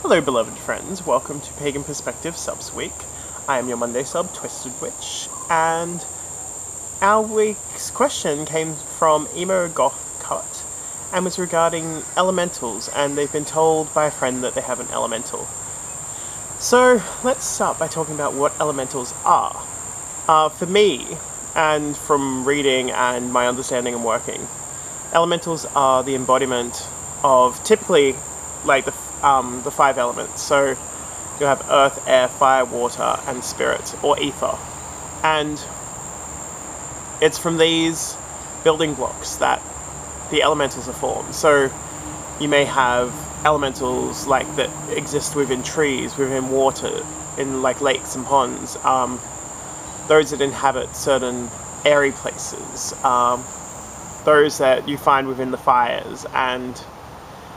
Hello beloved friends, welcome to Pagan Perspective Subs Week. I am your Monday sub, Twisted Witch, and our week's question came from emogothcut and was regarding elementals, and they've been told by a friend that they have an elemental. So let's start by talking about what elementals are. For me, and from reading and my understanding and working, elementals are the embodiment of typically like the five elements. So you have earth, air, fire, water, and spirit, or ether. And it's from these building blocks that the elementals are formed. So you may have elementals like that exist within trees, within water, in like lakes and ponds, those that inhabit certain airy places, those that you find within the fires, and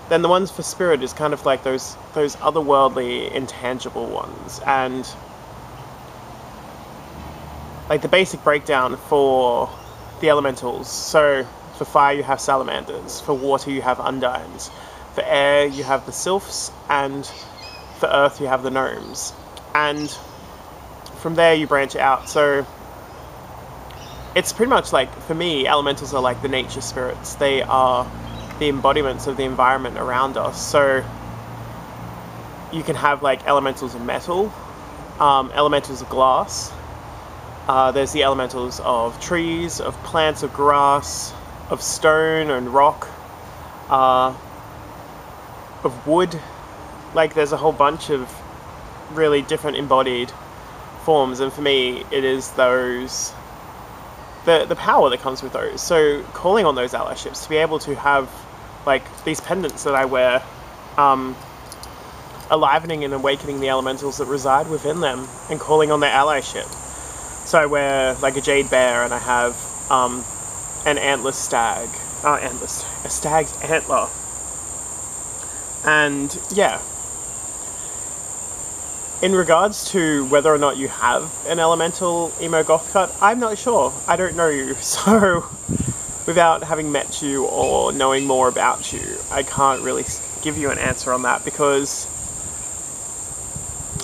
then the ones for spirit is kind of like those otherworldly, intangible ones. And like the basic breakdown for the elementals, so for fire you have salamanders, for water you have undines, for air you have the sylphs, and for earth you have the gnomes. And from there you branch out. So it's pretty much like, for me, elementals are like the nature spirits. They are the embodiments of the environment around us. So you can have like elementals of metal, elementals of glass, there's the elementals of trees, of plants, of grass, of stone and rock, of wood. Like there's a whole bunch of really different embodied forms, and for me it is those, the power that comes with those. So calling on those allyships to be able to have like these pendants that I wear, alivening and awakening the elementals that reside within them and calling on their allyship. So I wear like a jade bear, and I have an antlerless stag, a stag's antler. And yeah, in regards to whether or not you have an elemental emogothcut, I'm not sure. I don't know you, so without having met you or knowing more about you, I can't really give you an answer on that, because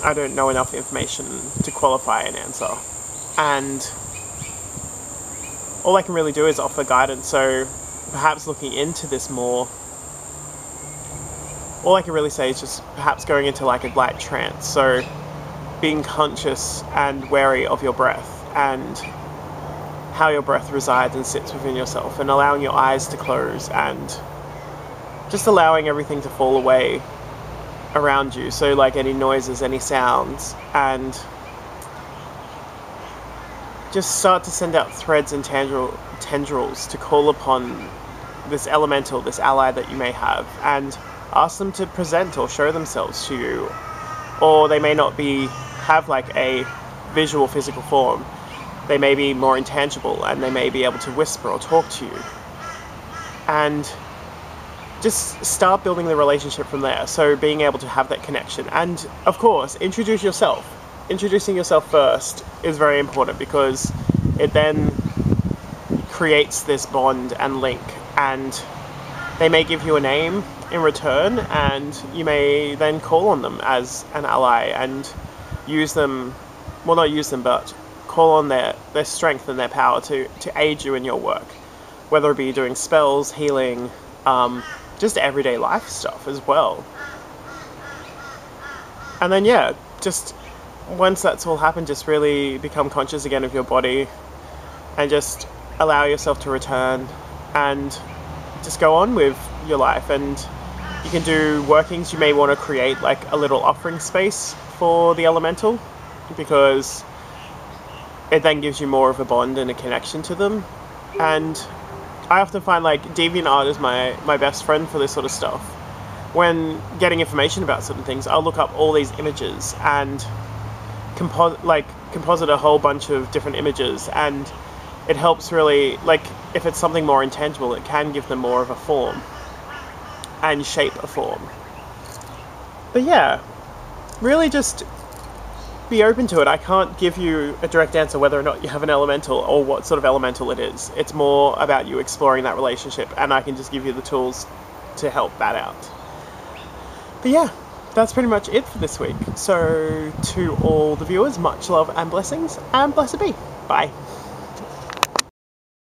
I don't know enough information to qualify an answer. And all I can really do is offer guidance. So perhaps looking into this more, all I can really say is just perhaps going into like a light trance. So being conscious and wary of your breath and how your breath resides and sits within yourself, and allowing your eyes to close and just allowing everything to fall away around you. So like any noises, any sounds, and just start to send out threads and tendrils to call upon this elemental, this ally that you may have, and ask them to present or show themselves to you. Or they may not have like a visual physical form. They may be more intangible, and they may be able to whisper or talk to you. And just start building the relationship from there. So being able to have that connection. And of course, introduce yourself. Introducing yourself first is very important, because it then creates this bond and link, and they may give you a name in return, and you may then call on them as an ally and use them, well, not use them, but call on their strength and their power to aid you in your work, whether it be doing spells, healing, just everyday life stuff as well. And then yeah, just once that's all happened, just really become conscious again of your body, and just allow yourself to return and just go on with your life. And you can do workings. You may want to create like a little offering space for the elemental, because it then gives you more of a bond and a connection to them. And I often find like DeviantArt is my best friend for this sort of stuff. When getting information about certain things, I'll look up all these images and composite a whole bunch of different images, and it helps really, like if it's something more intangible, it can give them more of a form and shape a form. But yeah, really just be open to it. I can't give you a direct answer whether or not you have an elemental or what sort of elemental it is. It's more about you exploring that relationship, and I can just give you the tools to help that out. But yeah, that's pretty much it for this week. So to all the viewers, much love and blessings, and blessed be. Bye.